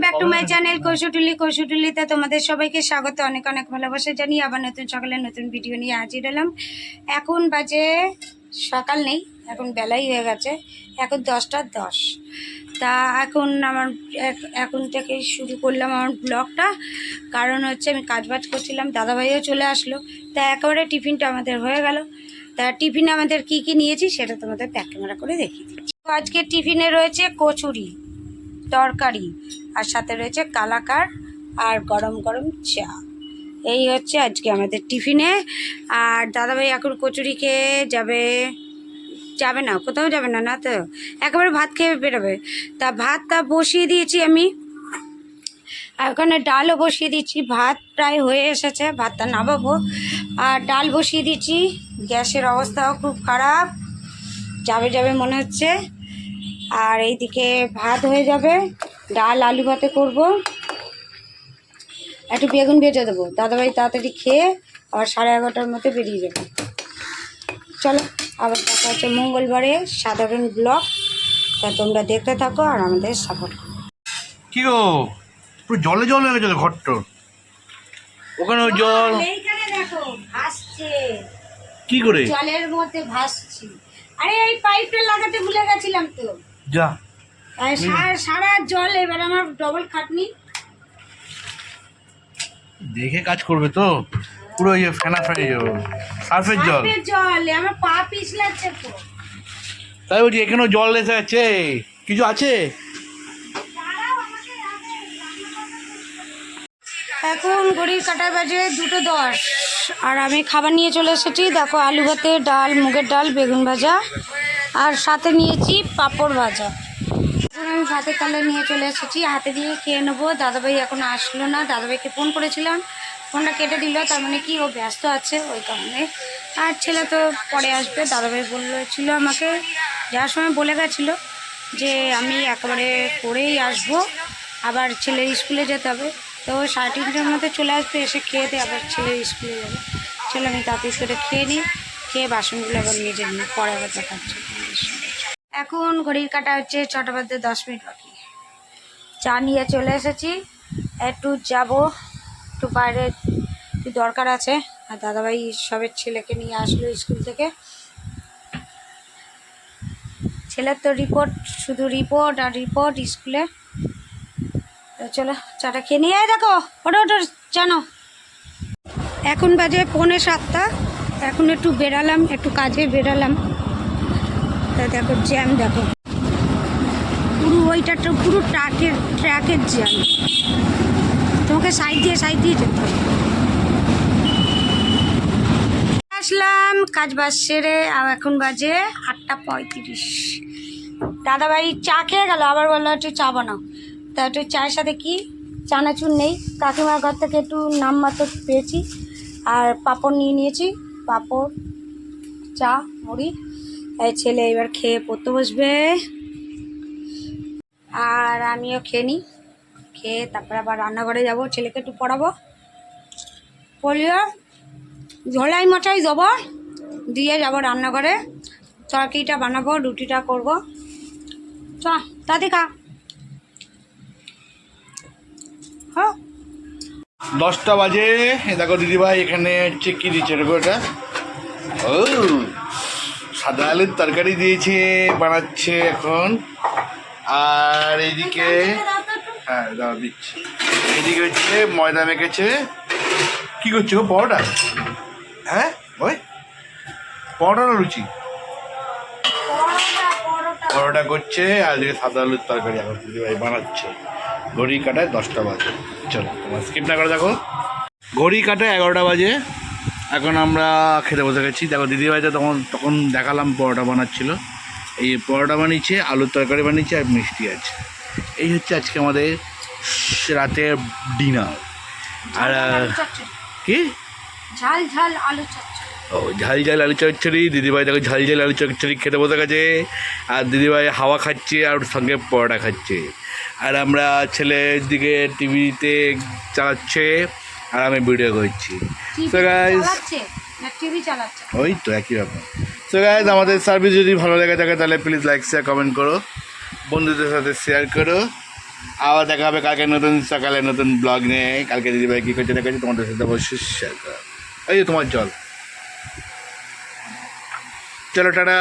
Back to my channel কৌশুটুলিতে তোমাদের সবাইকে স্বাগত, অনেক অনেক ভালোবাসা জানিয়ে আবার নতুন সকালে নতুন ভিডিও নিয়ে হাজির হলাম। এখন বাজে সকাল নেই, এখন বেলাই হয়ে গেছে, এখন 10টা 10। তা এখন থেকেই শুরু করলাম আমার ব্লগটা। কারণ হচ্ছে আমি কাজবাজ করছিলাম, দাদাভাইও চলে আসলো, তা একেবারে টিফিনটা আমাদের হয়ে গেল। তা টিফিনে আমাদের কি কি নিয়েছি সেটা তোমাদের ব্যাক ক্যামেরা করে দেখিয়ে দিচ্ছি। আজকে টিফিনে রয়েছে কচুরি, তরকারি, আর সাথে রয়েছে কালাকার আর গরম গরম চা। এই হচ্ছে আজকে আমাদের টিফিনে। আর দাদাভাই এখন কচুরি খেয়ে যাবে না, কোথাও যাবে না, না তো একেবারে ভাত খেয়ে বেরোবে। তা ভাতটা বসিয়ে দিয়েছি আমি, আর ওখানে ডালও বসিয়ে দিচ্ছি। ভাত প্রায় হয়ে এসেছে, ভাতটা নামাবো। আর ডাল বসিয়ে দিচ্ছি, গ্যাসের অবস্থাও খুব খারাপ, যাবে মনে হচ্ছে। আর এইদিকে ভাত হয়ে যাবে, ডাল আলু ভাতে করবো, একটু বেগুন ভেজে দেবো। দাদাভাই তাড়াতাড়ি খেয়ে আবার 11:30টার মধ্যে বেরিয়ে যাবে। চলো আবার দেখা হচ্ছে মঙ্গলবারে সাধারণ ব্লগ। তা তোমরা দেখতে থাকো আর আমাদের সাপোর্ট করো। কি গো, পুরো জলে জল হয়ে গেছে ঘরটা, ওখানে জল এইখানে দেখো ভাসছে, কি করে জলের মধ্যে ভাসছি। আরে এই পাইপটা লাগাতে ভুলে গেছিলাম তো, যা সারা জল, এবার আমার ডবল খাটনি। দেখে কাজ করবে তো, পুরো ইয়ে ফেনা ফেনে যাবে, সার্ফের জল। জল আমার পা পিছলাচ্ছে তো। তাই বলছি এখানেও জল এসে আছে, কিছু আছে। এখন ঘড়ির কাঁটা বাজে 2:10, আর আমি খাবার নিয়ে চলে এসেছি। দেখো আলু ভাতে, ডাল, মুগের ডাল, বেগুন ভাজা, আর সাথে নিয়েছি পাঁপড় ভাজা। আমি ভাতের থালা নিয়ে চলে এসেছি, হাতে দিয়ে খেয়ে নেবো। দাদাভাই এখন আসলো না, দাদাভাইকে ফোন করেছিলাম, ফোনটা কেটে দিল, তার মানে কি ও ব্যস্ত আছে ওই কারণে। আর ছেলে তো পরে আসবে, দাদাভাই বলছিল আমাকে যাওয়ার সময়, বলে গেছিলো যে আমি একেবারে করেই আসবো, আবার ছেলের স্কুলে যেতে হবে। তো 3:30টার মধ্যে চলে আসবে, এসে খেয়ে দিয়ে আবার ছেলের স্কুলে যাবে। চলো আমি তাড়াতাড়ি করে খেয়ে নিই, খেয়ে বাসনগুলো আবার নিজে নিই, পরে আবার দেখাচ্ছি। এখন ঘড়ির কাটা হচ্ছে 6:10 বাকি। চা নিয়ে চলে এসেছি, একটু যাব, একটু বাইরে একটু দরকার আছে। আর দাদাভাই সবের ছেলেকে নিয়ে আসলো স্কুল থেকে। ছেলের তো রিপোর্ট, শুধু রিপোর্ট আর রিপোর্ট স্কুলে। চলো চাটা খেয়ে নিয়ে দেখো, ওটা জানো। এখন বাজে 6:45, এখন একটু বেরালাম, একটু কাজে বেরালাম। তা দেখো জ্যাম, দেখো পুরো ওইটা পুরো ট্র্যাকের জ্যাম, তোমাকে সাইড দিয়ে যেতে হবে। আসলাম কাজ বাজ সেরে, আর এখন বাজে 8:35। দাদাভাই চা খেয়ে গেল, আবার বললো একটু চা বানাও। তা একটু চায়ের সাথে কি চানাচুর নেই, কাকিমার ঘর থেকে একটু নামমাত্র পেয়েছি, আর পাঁপড় নিয়ে নিয়েছি, পাঁপড়, চা, মুড়ি। এই ছেলে এবার খেয়ে পড়তে বসবে, আর আমিও খেয়ে নিই। খেয়ে তারপরে আবার রান্নাঘরে যাব, ছেলেকে একটু পড়াবো, পড়িয়ে ঝোলাই মশাই দেবো, দিয়ে যাব রান্নাঘরে, তরকারিটা বানাবো, রুটিটা করবো। চ দাদি খা। হ্যাঁ 10টা বাজে। দেখো দিদিভাই এখানে হচ্ছে কি দিচ্ছে দেখো, এটা ও সাদা আলুর তরকারি দিয়েছে, বানাচ্ছে এখন। আর এইদিকে হ্যাঁ দাও দিচ্ছি, এইদিকে হচ্ছে ময়দা মেখেছে। কি করছে ও, পরোটা? হ্যাঁ ওই পরোটা না লুচি? পরোটা করছে, আর এদিকে সাদা আলুর তরকারি এখন দিদিভাই বানাচ্ছে। ঘড়ি কাটায় 10টা বাজে। চলো তোমার স্কিপ না করে দেখো, ঘড়ি কাটায় 11টা বাজে। এখন আমরা খেতে বসে গেছি। দেখো দিদিভাইটা তখন দেখালাম পরোটা বানাচ্ছিল, এই পরোটা বানিয়েছে, আলুর তরকারি বানিয়েছে, আর মিষ্টি আছে। এই হচ্ছে আজকে আমাদের রাতের ডিনার। আর কি ঝাল ঝাল আলু চচ্চড়ি। ও ঝাল ঝাল আলু চচ্চড়ি, দিদিভাই দেখো ঝাল ঝাল আলু চচ্চড়ি খেতে বসে গেছে। আর দিদিভাই হাওয়া খাচ্ছে আর ওর সঙ্গে পরোটা খাচ্ছে। আর আমরা ছেলের দিকে টিভিতে চালাচ্ছে, আর আমি ভিডিও করছি। সো গাইস ওই তো একই ব্যাপার। সো গাইস আমাদের সার্ভিস যদি ভালো লেগে থাকে তাহলে প্লিজ লাইক শেয়ার কমেন্ট করো, বন্ধুদের সাথে শেয়ার করো। আবার দেখা হবে কালকে নতুন সকালে নতুন ব্লগ নিয়ে। কালকে দিদিভাই কী করছে দেখাচ্ছি, তোমাদের সাথে অবশ্যই শেয়ার করা। এই যে তোমার জল, চলো টাটা।